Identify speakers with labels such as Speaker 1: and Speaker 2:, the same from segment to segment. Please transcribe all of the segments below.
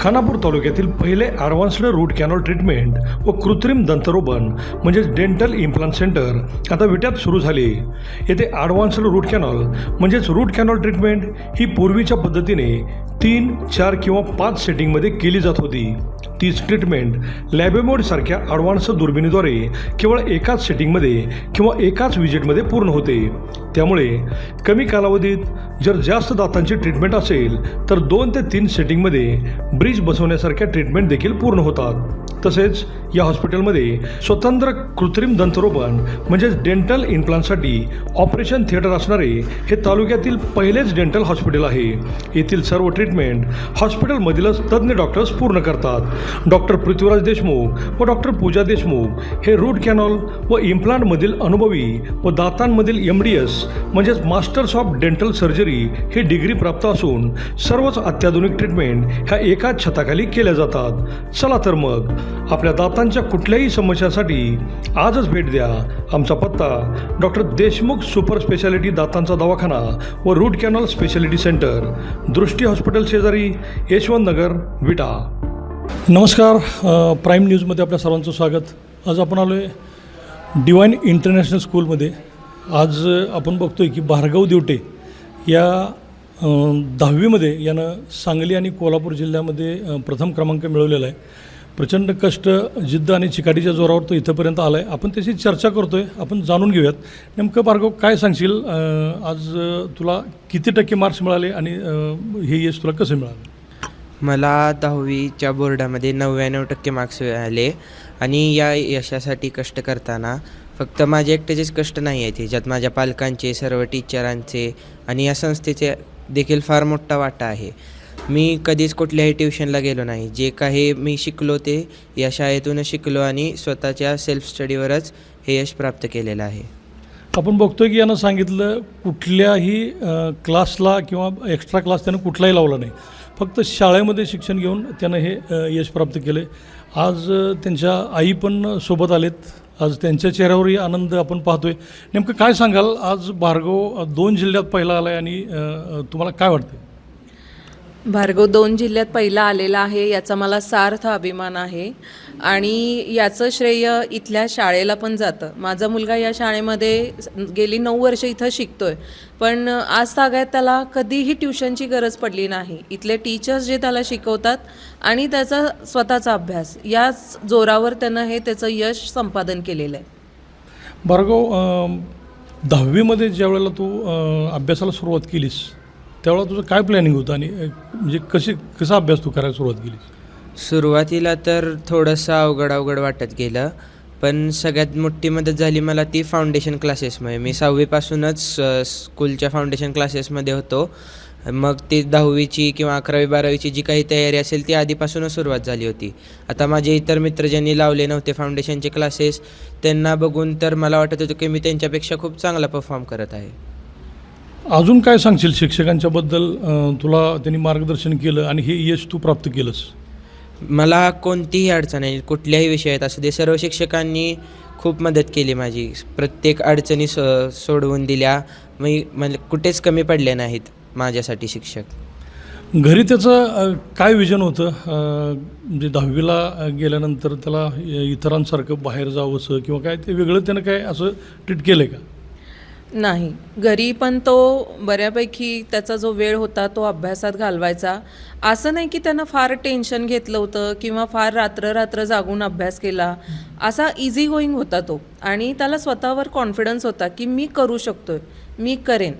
Speaker 1: खानापूर तालुक्यातील पहिले advanced route canal treatment व कृत्रिम दंतरोपण म्हणजेच डेंटल इम्प्लांट सेंटर आता विट्यात सुरू झाले. येथे ॲडव्हान्स्ड रूट कॅनॉल म्हणजेच रूट कॅनॉल ट्रीटमेंट ही पूर्वीच्या पद्धतीने 3, 4 किंवा 5 सेटिंगमध्ये केली जात होती. तीच ट्रीटमेंट लॅबेमोडसारख्या ॲडव्हान्स दुर्बिणीद्वारे केवळ एकाच सेटिंगमध्ये किंवा एकाच विजिटमध्ये पूर्ण होते. त्यामुळे कमी कालावधीत जर जास्त दातांची ट्रीटमेंट असेल तर 2 ते 3 सेटिंगमध्ये ब्रिज बसवण्यासारख्या ट्रीटमेंट देखील पूर्ण होतात. तसेच या हॉस्पिटलमध्ये स्वतंत्र कृत्रिम दंतरोपण म्हणजेच डेंटल इम्प्लांटसाठी ऑपरेशन थिएटर असणारे हे तालुक्यातील पहिलेच डेंटल हॉस्पिटल आहे. येथील सर्व ट्रीटमेंट हॉस्पिटलमधीलच तज्ज्ञ डॉक्टर्स पूर्ण करतात. डॉक्टर पृथ्वीराज देशमुख व डॉक्टर पूजा देशमुख हे रूट कॅनॉल व इम्प्लांटमधील अनुभवी व दातांमधील MDS म्हणजेच मास्टर्स ऑफ डेंटल सर्जरी हे डिग्री प्राप्त असून सर्वच अत्याधुनिक ट्रीटमेंट ह्या एकाच छताखाली केल्या जातात. चला तर मग आपल्या दातांच्या कुठल्याही समस्यासाठी आजच भेट द्या. आमचा पत्ता डॉक्टर देशमुख सुपर स्पेशालिटी दातांचा दवाखाना व रूट कॅनॉल स्पेशालिटी सेंटर, दृष्टी हॉस्पिटल शेजारी, यशवंत नगर, विटा. नमस्कार, प्राईम न्यूजमध्ये आपल्या सर्वांचं स्वागत. आज आपण आलो आहे डिवाइन इंटरनॅशनल स्कूलमध्ये. आज आपण बघतो आहे की भार्गव दिवटे या 10वीमध्ये यानं सांगली आणि कोल्हापूर जिल्ह्यामध्ये प्रथम क्रमांक मिळवलेला आहे. प्रचंड कष्ट, जिद्द आणि चिकाटीच्या जोरावर तो इथंपर्यंत आला आहे. आपण त्याची चर्चा करतो आहे, आपण जाणून घेऊयात. नेमकं भार्गव काय सांगशील, आज तुला किती टक्के मार्क्स मिळाले आणि हे यश तुला कसं मिळालं?
Speaker 2: मला 10वीच्या बोर्डामध्ये 99% मार्क्स मिळाले आणि या यशासाठी कष्ट करताना फक्त माझे एकट्याचेच कष्ट नाही आहेत, ह्याच्यात माझ्या पालकांचे, सर्व टीचरांचे आणि या संस्थेचे देखील फार मोठा वाटा आहे. मी कधीच कुठल्याही ट्युशनला गेलो नाही. जे काही मी शिकलो ते या शाळेतूनच शिकलो आणि स्वतःच्या सेल्फ स्टडीवरच हे यश प्राप्त केलेलं आहे.
Speaker 1: आपण बघतोय की यानं सांगितलं कुठल्याही क्लासला किंवा एक्स्ट्रा क्लास त्यानं कुठलाही लावला नाही. फक्त शाळेमध्ये शिक्षण घेऊन त्यानं हे यश प्राप्त केलं. आज त्यांच्या आई पण सोबत आलेत. आज त्यांच्या चेहऱ्यावरही आनंद आपण पाहतोय. नेमकं काय सांगाल, आज भार्गव 2 जिल्ह्यात पहिला आला आहे आणि तुम्हाला काय वाटतं?
Speaker 3: भार्गव 2 जिल्ह्यात पहिला आलेला आहे, याचा मला सार्थ अभिमान आहे आणि याचं श्रेय इथल्या शाळेला पण जातं. माझा मुलगा या शाळेमध्ये गेली 9 वर्ष इथं शिकतोय, पण आज तागायत त्याला कधीही ट्युशनची गरज पडली नाही. इथले टीचर्स जे त्याला शिकवतात आणि त्याचा स्वतःचा अभ्यास, याच जोरावर त्यानं हे त्याचं यश संपादन केलेलं आहे.
Speaker 1: भार्गव, 10वीमध्ये ज्या वेळेला तू अभ्यासाला सुरुवात केलीस त्यावेळेला तुझं काय प्लॅनिंग होतं आणि म्हणजे कसा अभ्यास तू करायला सुरुवात केली?
Speaker 2: सुरुवातीला तर थोडंसं अवघड वाटत गेलं, पण सगळ्यात मोठी मदत झाली मला ती फाउंडेशन क्लासेसमध्ये. मी 6वीपासूनच स्कूलच्या फाउंडेशन क्लासेसमध्ये होतो. मग ती 10वीची किंवा 11वी-12वीची जी काही तयारी असेल ती आधीपासूनच सुरुवात झाली होती. आता माझे इतर मित्र ज्यांनी लावले नव्हते फाउंडेशनचे क्लासेस, त्यांना बघून तर मला वाटत होतं की मी त्यांच्यापेक्षा खूप चांगला परफॉर्म करत आहे.
Speaker 1: अजून काय सांगशील शिक्षकांच्याबद्दल? तुला त्यांनी मार्गदर्शन केलं आणि हे यश तू प्राप्त केलंस.
Speaker 2: मला कोणतीही अडचण आहे, कुठल्याही विषयात असू दे, सर्व शिक्षकांनी खूप मदत केली माझी. प्रत्येक अडचणी सोडवून दिल्या. म्हणजे कुठेच कमी पडले नाहीत माझ्यासाठी शिक्षक.
Speaker 1: घरी त्याचं काय विजन होतं? म्हणजे 10वीला गेल्यानंतर त्याला इतरांसारखं बाहेर जावंसं किंवा काय ते वेगळं त्यानं काय असं ट्रीट केलं आहे का?
Speaker 3: नाही, घरी पण तो बऱ्यापैकी त्याचा जो वेळ होता तो अभ्यासात घालवायचा. असं नाही की त्यानं फार टेन्शन घेतलं होतं किंवा फार रात्र जागून अभ्यास केला. असा इझी गोईंग होता तो आणि त्याला स्वतःवर कॉन्फिडन्स होता की मी करू शकतोय, मी करेन.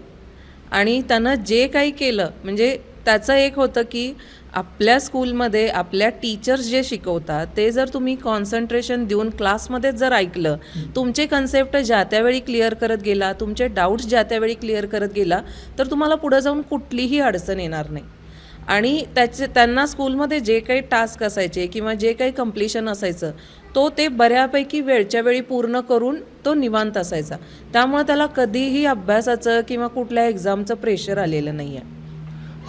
Speaker 3: आणि त्यानं जे काही केलं म्हणजे त्याचं एक होतं की आपल्या स्कूलमध्ये आपल्या टीचर्स जे शिकवतात ते जर तुम्ही कॉन्सन्ट्रेशन देऊन क्लासमध्येच जर ऐकलं, तुमचे कन्सेप्ट ज्या त्यावेळी क्लिअर करत गेला, तुमचे डाऊट्स ज्या त्यावेळी क्लिअर करत गेला, तर तुम्हाला पुढं जाऊन कुठलीही अडचण येणार नाही. आणि त्यांना स्कूलमध्ये जे काही टास्क असायचे किंवा जे काही कम्प्लिशन असायचं ते बऱ्यापैकी वेळच्या वेळी पूर्ण करून तो निवांत असायचा. त्यामुळे त्याला कधीही अभ्यासाचं किंवा कुठल्या एक्झामचं प्रेशर आलेलं नाही आहे.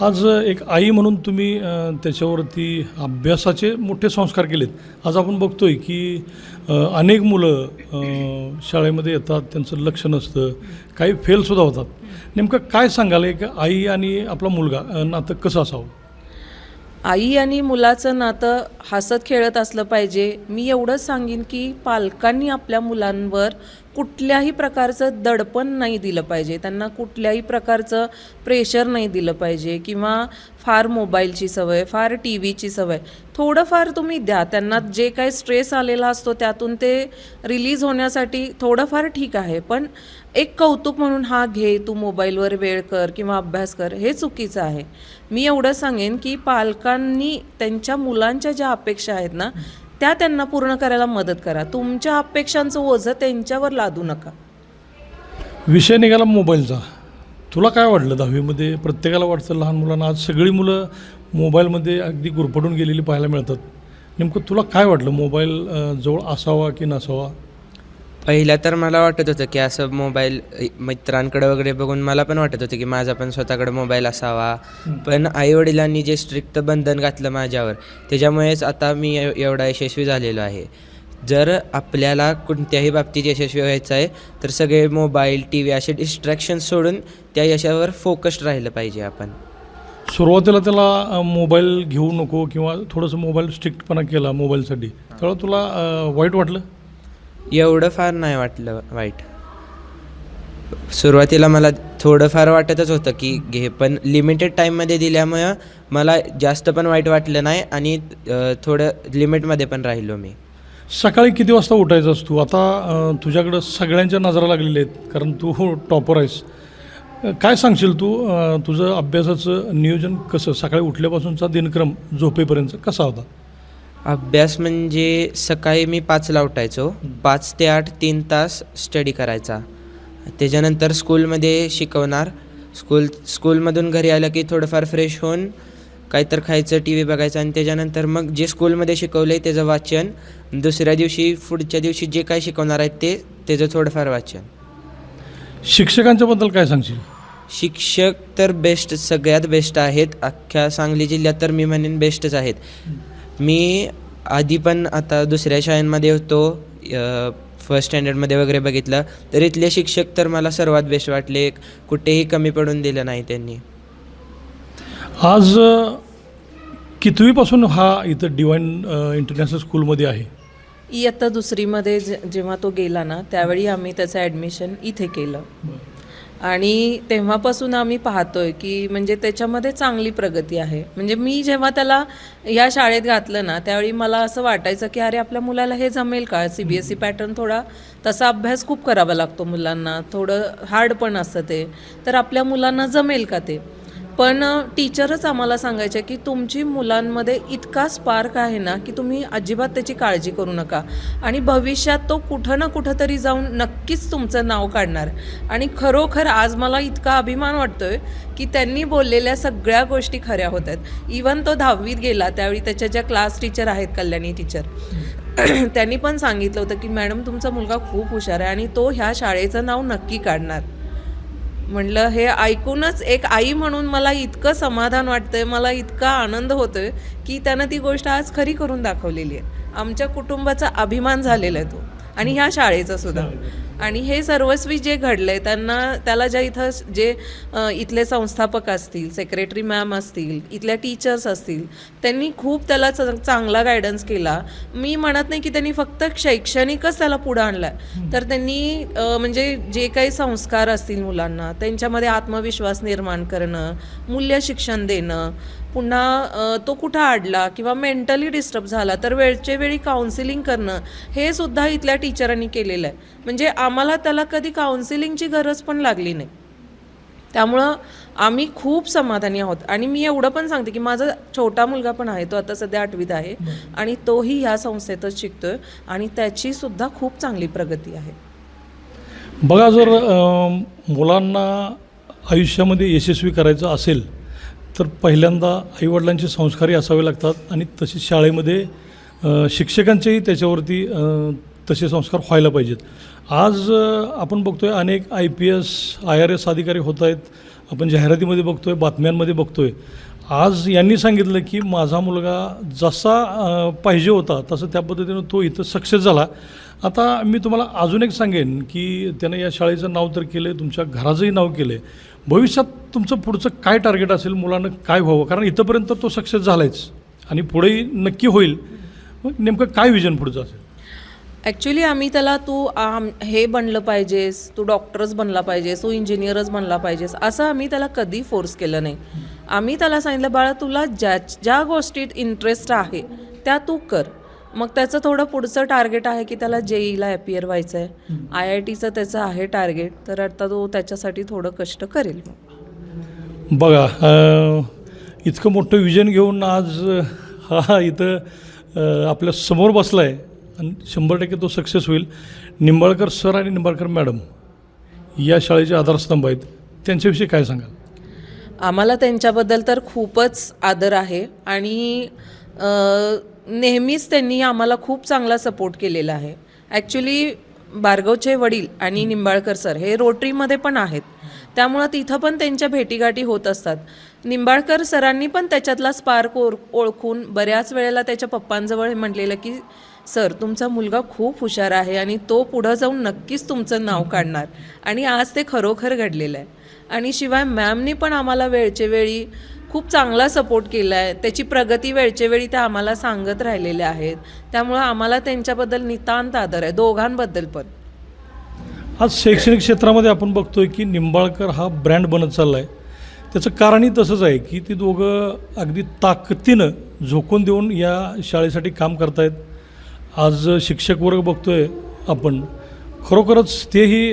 Speaker 1: आज एक आई म्हणून तुम्ही त्याच्यावरती अभ्यासाचे मोठे संस्कार केलेत. आज आपण बघतोय की अनेक मुलं शाळेमध्ये येतात, त्यांचं लक्ष नसतं, काही फेलसुद्धा होतात. नेमकं काय सांगाल एक आई आणि आपला मुलगा नातं कसं असावं?
Speaker 3: आई आणि मुलाचं नातं हसत खेळत असलं पाहिजे. मी एवढंच सांगेन की पालकांनी आपल्या मुलांवर कुठल्याही प्रकारचं दडपण नाही दिलं पाहिजे. त्यांना कुठल्याही प्रकारचं प्रेशर नाही दिलं पाहिजे किंवा फार मोबाईलची सवय, फार टी व्हीची सवय. थोडंफार तुम्ही द्या त्यांना. जे काही स्ट्रेस आलेला असतो त्यातून ते रिलीज होण्यासाठी थोडंफार ठीक आहे, पण एक कौतुक म्हणून हा घे, तू मोबाईलवर वेळ कर किंवा अभ्यास कर, हे चुकीचं आहे. मी एवढं सांगेन की पालकांनी त्यांच्या मुलांच्या ज्या अपेक्षा आहेत ना त्या त्यांना पूर्ण करायला मदत करा. तुमच्या अपेक्षांचं ओझं त्यांच्यावर लादू नका.
Speaker 1: विषय निघाला मोबाईलचा. तुला काय वाटलं 10वीमध्ये? प्रत्येकाला वाटतं लहान मुलांना, आज सगळी मुलं मोबाईलमध्ये अगदी गुरफटून गेलेली पाहायला मिळतात. नेमकं तुला काय वाटलं, मोबाईल जवळ असावा की नसावा?
Speaker 2: पहिलं तर मला वाटत होतं की असं मोबाईल मित्रांकडे वगैरे बघून मला पण वाटत होतं की माझा पण स्वतःकडे मोबाईल असावा. पण आईवडिलांनी जे स्ट्रिक्ट बंधन घातलं माझ्यावर, त्याच्यामुळेच आता मी एवढा यशस्वी झालेलो आहे. जर आपल्याला कोणत्याही बाबतीत यशस्वी व्हायचं आहे तर सगळे मोबाईल, टी व्ही असे डिस्ट्रॅक्शन्स सोडून त्या यशावर फोकस्ड राहिलं पाहिजे आपण.
Speaker 1: सुरुवातीला त्याला मोबाईल घेऊ नको किंवा थोडंसं मोबाईल स्ट्रिक्टपणा केला मोबाईलसाठी, तेव्हा तुला वाईट वाटलं?
Speaker 2: एवढं फार नाही वाटलं वाईट. सुरुवातीला मला थोडंफार वाटतच होतं की घे, पण लिमिटेड टाईममध्ये दिल्यामुळं मला जास्त पण वाईट वाटलं नाही आणि थोडं लिमिटमध्ये पण राहिलो मी.
Speaker 1: सकाळी किती वाजता उठायचास तू? आता तुझ्याकडं सगळ्यांच्या नजरा लागलेल्या आहेत, कारण तू टॉपर आहेस. काय सांगशील तू, तुझं अभ्यासाचं नियोजन कसं, सकाळी उठल्यापासूनचा दिनक्रम झोपेपर्यंत कसा होता?
Speaker 2: अभ्यास म्हणजे सकाळी मी 5ला उठायचो. 5 ते 8 3 तास स्टडी करायचा. त्याच्यानंतर स्कूलमध्ये शिकवणार. स्कूलमधून घरी आलं की थोडंफार फ्रेश होऊन काहीतर खायचं, टी व्ही बघायचं आणि त्याच्यानंतर मग जे स्कूलमध्ये शिकवलं आहे त्याचं वाचन. दुसऱ्या दिवशी, पुढच्या दिवशी जे काही शिकवणार आहेत त्याचं थोडंफार वाचन.
Speaker 1: शिक्षकांच्याबद्दल काय सांगशील?
Speaker 2: शिक्षक तर बेस्ट, सगळ्यात बेस्ट आहेत. अख्ख्या सांगली जिल्ह्यात तर मी म्हणेन बेस्टच आहेत. मी आधी पण आता दुसऱ्या शाळांमध्ये होतो, फर्स्ट स्टँडर्डमध्ये वगैरे बघितलं तर इथले शिक्षक तर मला सर्वात बेस्ट वाटले. कुठेही कमी पडून दिलं नाही त्यांनी.
Speaker 1: आज कितवीपासून हा इथं डिवाइन इंटरनॅशनल स्कूलमध्ये आहे?
Speaker 3: इयत्ता 2रीमध्ये जेव्हा तो गेला ना त्यावेळी आम्ही त्याचं ॲडमिशन इथे केलं आणि तेव्हापासून आम्ही पाहतोय की म्हणजे त्याच्यामध्ये चांगली प्रगती आहे. म्हणजे मी जेव्हा त्याला या शाळेत घातलं ना त्यावेळी मला असं वाटायचं की अरे आपल्या मुलाला हे जमेल का? CBSE पॅटर्न थोडा तसा अभ्यास खूप करावा लागतो मुलांना, थोडं हार्ड पण असतं ते, तर आपल्या मुलांना जमेल का ते? पण टीचरच आम्हाला सांगायचे की तुमची मुलांमध्ये इतका स्पार्क आहे ना की तुम्ही अजिबात त्याची काळजी करू नका आणि भविष्यात तो कुठं ना कुठं तरी जाऊन नक्कीच तुमचं नाव काढणार. आणि खरोखर आज मला इतका अभिमान वाटतोय की त्यांनी बोललेल्या सगळ्या गोष्टी खऱ्या होत आहेत. इवन तो 10वीत गेला त्यावेळी त्याच्या ज्या क्लास टीचर आहेत, कल्याणी टीचर, त्यांनी पण सांगितलं होतं की मॅडम तुमचा मुलगा खूप हुशार आहे आणि तो ह्या शाळेचं नाव नक्की काढणार. म्हटलं हे ऐकूनच एक आई म्हणून मला इतकं समाधान वाटतंय, मला इतका आनंद होतोय की त्यानं ती गोष्ट आज खरी करून दाखवलेली आहे. आमच्या कुटुंबाचा अभिमान झालेला आहे तो आणि ह्या शाळेचा सुद्धा. आणि हे सर्वस्वी जे घडलंय त्याला ज्या इथं जे इथले संस्थापक असतील, सेक्रेटरी मॅम असतील, इथल्या टीचर्स असतील, त्यांनी खूप त्याला चांगला गायडन्स केला. मी म्हणत नाही की त्यांनी फक्त शैक्षणिकच त्याला पुढं आणलं, तर त्यांनी म्हणजे जे काही संस्कार असतील मुलांना त्यांच्यामध्ये आत्मविश्वास निर्माण करणं, मूल्य शिक्षण देणं, पुन्हा तो कुठं अडला किंवा मेंटली डिस्टर्ब झाला तर वेळच्या वेळी काउन्सिलिंग करणं, हे सुद्धा इथल्या टीचरांनी केलेलं आहे. म्हणजे आम्हाला त्याला कधी काउन्सिलिंगची गरज पण लागली नाही. त्यामुळं आम्ही खूप समाधानी आहोत. आणि मी एवढं पण सांगते की माझा छोटा मुलगा पण आहे, तो आता सध्या 8वीत आहे आणि तोही ह्या संस्थेतच शिकतोय आणि त्याची सुद्धा खूप चांगली प्रगती आहे.
Speaker 1: बघा, जर मुलांना आयुष्यामध्ये यशस्वी करायचं असेल तर पहिल्यांदा आईवडिलांचे संस्कारही असावे लागतात आणि तसे शाळेमध्ये शिक्षकांचेही त्याच्यावरती तसे संस्कार व्हायला पाहिजेत. आज आपण बघतोय अनेक IPS IRS अधिकारी होत आहेत. आपण जाहिरातीमध्ये बघतोय, बातम्यांमध्ये बघतोय. आज यांनी सांगितलं की माझा मुलगा जसा पाहिजे होता तसं त्या पद्धतीनं तो इथं सक्सेस झाला. आता मी तुम्हाला अजून एक सांगेन की त्यानं या शाळेचं नाव तर केलं आहे, तुमच्या घराचंही नाव केलं आहे. भविष्यात तुमचं पुढचं काय टार्गेट असेल, मुलानं काय व्हावं? कारण इथंपर्यंत तो सक्सेस झाला आहेच. आणि पुढेही नक्की होईल. मग नेमकं काय विजन पुढचं असेल?
Speaker 3: ॲक्च्युली आम्ही त्याला तू हे बनलं पाहिजेस, तू डॉक्टरच बनला पाहिजेस, तू इंजिनियरच बनला पाहिजेस असं आम्ही त्याला कधी फोर्स केलं नाही. आम्ही त्याला सांगितलं बाळा तुला ज्या गोष्टीत इंटरेस्ट आहे त्या तू कर. मग त्याचं थोडं पुढचं टार्गेट आहे की त्याला JEEला ॲपियर व्हायचं आहे, IITचं त्याचं आहे टार्गेट, तर आता तो त्याच्यासाठी थोडं कष्ट करेल.
Speaker 1: बघा इतकं मोठं विजन घेऊन आज हा इथं आपल्या समोर बसला आहे आणि 100% तो सक्सेस होईल. निंबाळकर सर आणि निंबाळकर मॅडम या शाळेचे आधारस्तंभ आहेत, त्यांच्याविषयी काय सांगाल?
Speaker 3: आम्हाला त्यांच्याबद्दल तर खूपच आदर आहे आणि नेहमीच त्यांनी आम्हाला खूप चांगला सपोर्ट केलेला आहे. ॲक्च्युली भार्गवचे वडील आणि निंबाळकर सर हे रोटरीमध्ये पण आहेत, त्यामुळं तिथं पण त्यांच्या भेटीगाठी होत असतात. निंबाळकर सरांनी पण त्याच्यातला स्पार्क ओळखून बऱ्याच वेळेला त्याच्या पप्पांजवळ म्हटलेलं की सर तुमचा मुलगा खूप हुशार आहे आणि तो पुढं जाऊन नक्कीच तुमचं नाव काढणार, आणि आज ते खरोखर घडलेलं आहे. आणि शिवाय मॅमनी पण आम्हाला वेळच्या वेळी खूप चांगला सपोर्ट केला आहे. त्याची प्रगती वेळच्या वेळी त्या आम्हाला सांगत राहिलेल्या आहेत, त्यामुळं आम्हाला त्यांच्याबद्दल नितांत आदर आहे, दोघांबद्दल पण.
Speaker 1: आज शैक्षणिक क्षेत्रामध्ये आपण बघतोय की निंबाळकर हा ब्रँड बनत चालला आहे. त्याचं कारणही तसंच आहे की ती दोघं अगदी ताकदीनं झोकून देऊन या शाळेसाठी काम करतायत. आज शिक्षक वर्ग बघतोय आपण, खरोखरच तेही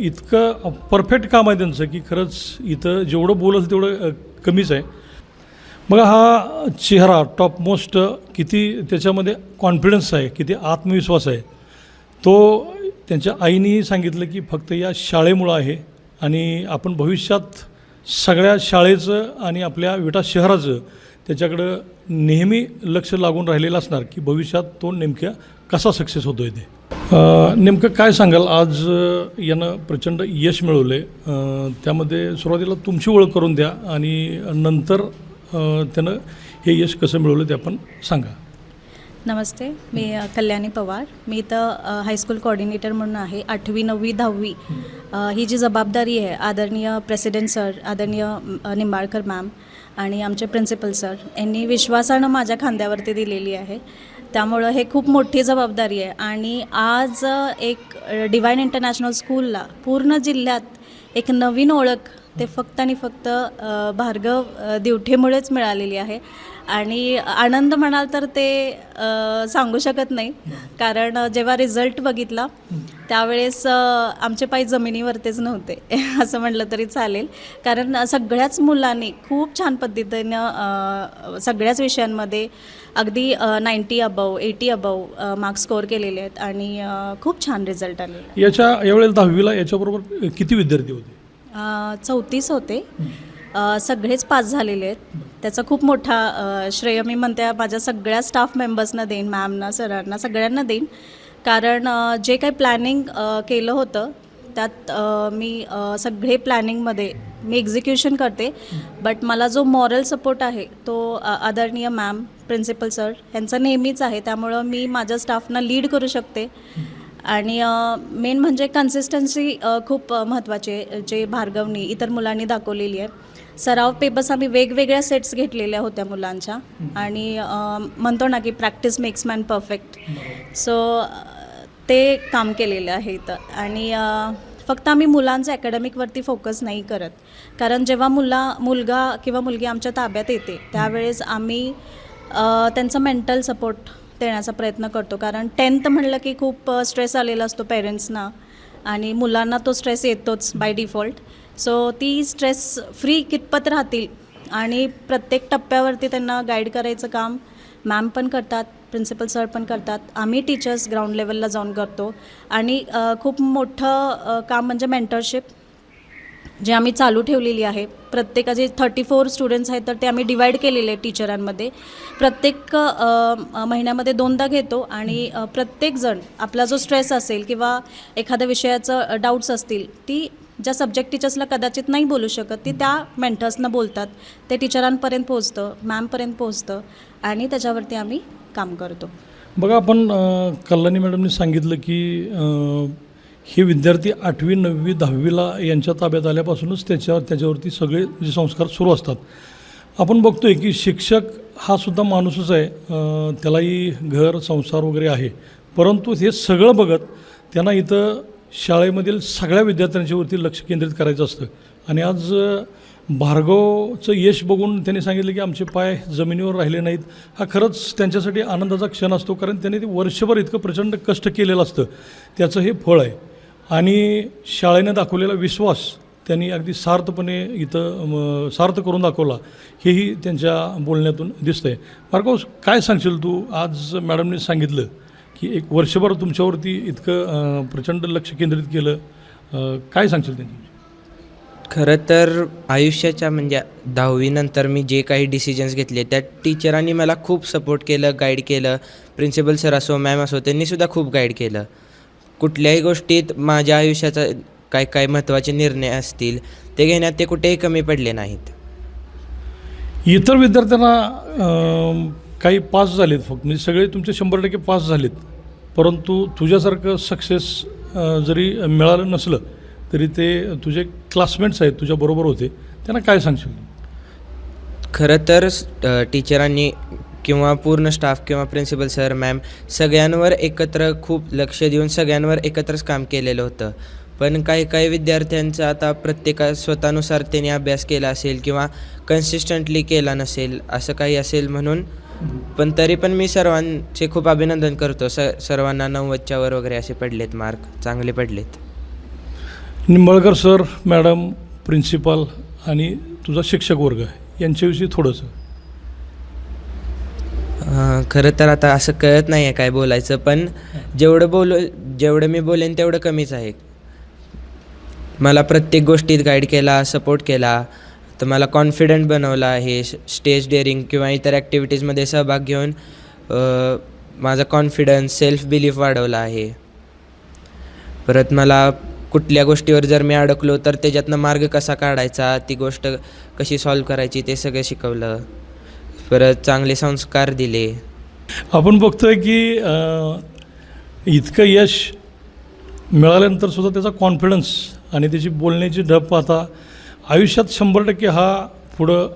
Speaker 1: इतकं परफेक्ट काम आहे त्यांचं की खरंच इथं जेवढं बोललं तेवढं कमीच आहे. बघा हा चेहरा टॉपमोस्ट, किती त्याच्यामध्ये कॉन्फिडन्स आहे, किती आत्मविश्वास आहे. तो त्यांच्या आईनेही सांगितलं की फक्त या शाळेमुळं आहे आणि आपण भविष्यात सगळ्या शाळेचं आणि आपल्या विटा शहराचं त्याच्याकडं नेहमी लक्ष लागून राहिलेलं असणार की भविष्यात तो नेमक्या कसा सक्सेस होतो आहे ते. नेमकं काय सांगाल, आज यानं प्रचंड यश मिळवलं आहे, त्यामध्ये सुरुवातीला तुमची ओळख करून द्या आणि नंतर त्यानं हे यश कसं मिळवलं ते आपण सांगा.
Speaker 4: नमस्ते, मी कल्याणी पवार. मी इथं हायस्कूल कोऑर्डिनेटर म्हणून आहे. 8वी 9वी 10वी ही जी जबाबदारी आहे आदरणीय प्रेसिडेंट सर, आदरणीय निंबाळकर मॅम आणि आमचे प्रिन्सिपल सर यांनी विश्वासानं माझ्या खांद्यावरती दिलेली आहे. त्यामुळं हे खूप मोठी जबाबदारी आहे आणि आज एक डिवाइन इंटरनॅशनल स्कूलला पूर्ण जिल्ह्यात एक नवीन ओळख ते फक्त आणि फक्त भार्गव दिवठेमुळेच मिळालेली आहे. आणि आनंद म्हणाल तर ते सांगू शकत नाही, कारण जेव्हा रिझल्ट बघितला त्यावेळेस आमचे पाय जमिनीवरतीच नव्हते असं म्हटलं तरी चालेल. कारण सगळ्याच मुलांनी खूप छान पद्धतीनं सगळ्याच विषयांमध्ये अगदी 90 अबव 80 अबव मार्क्स स्कोअर केलेले आहेत आणि खूप छान रिझल्ट आले.
Speaker 1: यावेळेला 10वीला याच्याबरोबर किती विद्यार्थी होते?
Speaker 4: 34 होते. सगळेच पास झालेले आहेत. त्याचा खूप मोठा श्रेय मी म्हणते माझ्या सगळ्या स्टाफ मेंबर्सना देईन, मॅमना, सरांना, सगळ्यांना देईन. कारण जे काही प्लॅनिंग केलं होतं त्यात मी सगळे प्लॅनिंगमध्ये मी एक्झिक्युशन करते, बट मला जो मॉरल सपोर्ट आहे तो आदरणीय मॅम, प्रिन्सिपल सर यांचा नेहमीच आहे. त्यामुळं मी माझ्या स्टाफना लीड करू शकते. आणि मेन म्हणजे कन्सिस्टन्सी खूप महत्त्वाची आहे, जे भार्गवनी इतर मुलांनी दाखवलेली आहे. सराव पेपर्स आम्ही वेगवेगळ्या सेट्स घेतलेल्या होत्या मुलांच्या आणि म्हणतो ना की practice makes man perfect. So ते काम केलेलं आहे इथं. आणि फक्त आम्ही मुलांचं ॲकॅडमिकवरती फोकस नाही करत, कारण जेव्हा मुलगा किंवा मुलगी आमच्या ताब्यात येते त्यावेळेस आम्ही त्यांचा मेंटल सपोर्ट देण्याचा प्रयत्न करतो. कारण 10th म्हणलं की खूप स्ट्रेस आलेला असतो पेरेंट्सना आणि मुलांना तो स्ट्रेस येतोच बाय डिफॉल्ट. सो ती स्ट्रेस फ्री कितपत राहतील आणि प्रत्येक टप्प्यावरती त्यांना गाईड करायचं काम मॅम पण करतात, प्रिन्सिपल सर पण करतात, आम्ही टीचर्स ग्राउंड लेवलला जाऊन करतो. आणि खूप मोठं काम म्हणजे मेंटरशिप जे आम्ही चालू ठेवलेली आहे. प्रत्येकाचे 34 स्टुडंट्स आहेत तर ते आम्ही डिवाईड केलेले आहेत टीचरांमध्ये. प्रत्येक महिन्यामध्ये 2दा घेतो आणि प्रत्येकजण आपला जो स्ट्रेस असेल किंवा एखाद्या विषयाचं डाऊट्स असतील ती ज्या सब्जेक्ट टीचर्सला कदाचित नाही बोलू शकत ती त्या मेंटर्सना बोलतात, ते टीचरांपर्यंत पोहोचतं, मॅमपर्यंत पोहोचतं आणि त्याच्यावरती आम्ही काम करतो.
Speaker 1: बघा आपण कल्याणी मॅडमने सांगितलं की हे विद्यार्थी 8वी 9वी 10वीला यांच्या ताब्यात आल्यापासूनच त्याच्यावरती सगळे जे संस्कार सुरू असतात. आपण बघतोय की शिक्षक हा सुद्धा माणूसच आहे, त्यालाही घर संसार वगैरे आहे, परंतु हे सगळं बघत त्यांना इथं शाळेमधील सगळ्या विद्यार्थ्यांच्यावरती लक्ष केंद्रित करायचं असतं. आणि आज भार्गवचं यश बघून त्यांनी सांगितलं की आमचे पाय जमिनीवर राहिले नाहीत. हा खरंच त्यांच्यासाठी आनंदाचा क्षण असतो, कारण त्यांनी ते वर्षभर इतकं प्रचंड कष्ट केलेलं असतं, त्याचं हे फळ आहे. आणि शाळेनं दाखवलेला विश्वास त्यांनी अगदी सार्थपणे इथं सार्थ करून दाखवला, हेही त्यांच्या बोलण्यातून दिसतं आहे. भार्गव, काय सांगशील तू? आज मॅडमने सांगितलं की एक वर्षभर तुमच्यावरती इतकं प्रचंड लक्ष केंद्रित केलं, काय सांगशील त्यांची?
Speaker 2: खरं तर आयुष्याच्या म्हणजे 10वी मी जे काही डिसिजन्स घेतले त्या टीचरांनी मला खूप सपोर्ट केलं, गाईड केलं. प्रिन्सिपल सर असो, मॅम असो, त्यांनीसुद्धा खूप गाईड केलं. कुठल्याही गोष्टीत माझ्या आयुष्याचा काय महत्त्वाचे निर्णय असतील ते घेण्यात ते कुठेही कमी पडले नाहीत.
Speaker 1: इतर विद्यार्थ्यांना काही पास झालेत फक्त, म्हणजे सगळे तुमचे 100% पास झालेत, परंतु तुझ्यासारखं सक्सेस जरी मिळालं नसलं तरी ते तुझे क्लासमेट्स आहेत, तुझ्याबरोबर होते, त्यांना काय सांगशील?
Speaker 2: खरं तर टीचरांनी किंवा पूर्ण स्टाफ किंवा प्रिन्सिपल सर मॅम सगळ्यांवर एकत्र खूप लक्ष देऊन सगळ्यांवर एकत्रच काम केलेलं होतं. पण काही विद्यार्थ्यांचं आता प्रत्येका स्वतःनुसार त्यांनी अभ्यास केला असेल किंवा कन्सिस्टंटली केला नसेल, असं काही असेल म्हणून. पण तरी पण मी सर्वांचे खूप अभिनंदन करतो. सर्वांना 90च्या वर वगैरे असे पडलेत, मार्क चांगले पडलेत.
Speaker 1: निंबाळकर सर, मॅडम, प्रिन्सिपाल आणि तुझा शिक्षक वर्ग यांच्याविषयी थोडंसं.
Speaker 2: खरं तर आता असं कळत नाही आहे काय बोलायचं, पण जेवढं मी बोलेन तेवढं कमीच आहे. मला प्रत्येक गोष्टीत गाईड केला, सपोर्ट केला, तर मला कॉन्फिडंट बनवला आहे. स्टेज डेअरिंग किंवा इतर ॲक्टिव्हिटीजमध्ये सहभाग घेऊन माझा कॉन्फिडन्स, सेल्फ बिलीफ वाढवला आहे. परत मला कुठल्या गोष्टीवर जर मी अडकलो तर त्याच्यातनं मार्ग कसा काढायचा, ती गोष्ट कशी सॉल्व करायची ते सगळं शिकवलं. परत चांगले संस्कार दिले.
Speaker 1: आपण बघतोय की इतकं यश मिळाल्यानंतर सुद्धा त्याचा कॉन्फिडन्स आणि त्याची बोलण्याची ढब पाहता आयुष्यात 100% हा पुढं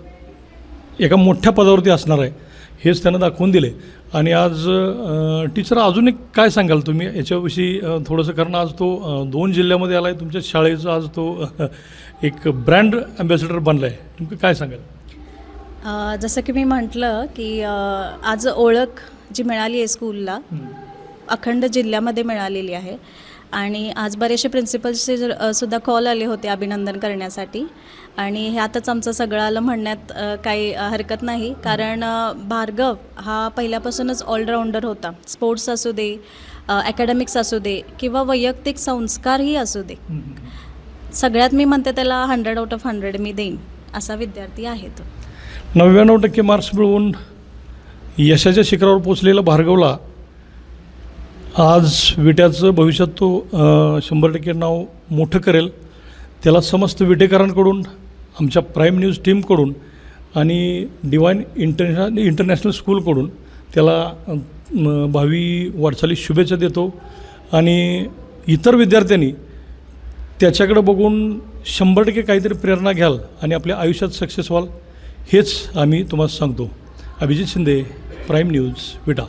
Speaker 1: एका मोठ्या पदावरती असणार आहे, हेच त्यानं दाखवून दिले. आणि आज टीचर, अजून एक काय सांगाल तुम्ही याच्याविषयी थोडंसं? कारण आज तो 2 जिल्ह्यामध्ये आला आहे, तुमच्या शाळेचा आज तो एक ब्रँड ॲम्बॅसेडर बनला आहे, नेमकं काय सांगाल?
Speaker 4: जसं की मी म्हटलं की आज ओळख जी मिळाली आहे स्कूलला अखंड जिल्ह्यामध्ये मिळालेली आहे. आणि आज बरेचसे प्रिन्सिपल्सचे सुद्धा कॉल आले होते अभिनंदन करण्यासाठी. आणि ह्यातच आमचं सगळं आलं म्हणण्यात काही हरकत नाही, कारण भार्गव हा पहिल्यापासूनच ऑलराऊंडर होता. स्पोर्ट्स असू दे, ॲकॅडमिक्स असू दे किंवा वैयक्तिक संस्कारही असू दे, सगळ्यात मी म्हणते त्याला 100 out of 100 मी देईन असा विद्यार्थी आहे तो.
Speaker 1: 99% मार्क्स मिळवून यशाच्या शिखरावर पोचलेला भार्गवला आज विट्याचं भविष्यात तो 100% नाव मोठं करेल. त्याला समस्त विटेकरांकडून, आमच्या प्राईम न्यूज टीमकडून आणि डिवाईन इंटरनॅशनल स्कूलकडून त्याला भावी वाटचाली शुभेच्छा देतो. आणि इतर विद्यार्थ्यांनी त्याच्याकडे बघून 100% काहीतरी प्रेरणा घ्याल आणि आपल्या आयुष्यात सक्सेस व्हाल, हेच आम्ही तुम्हाला सांगतो. अभिजित शिंदे, प्राईम न्यूज, विटा.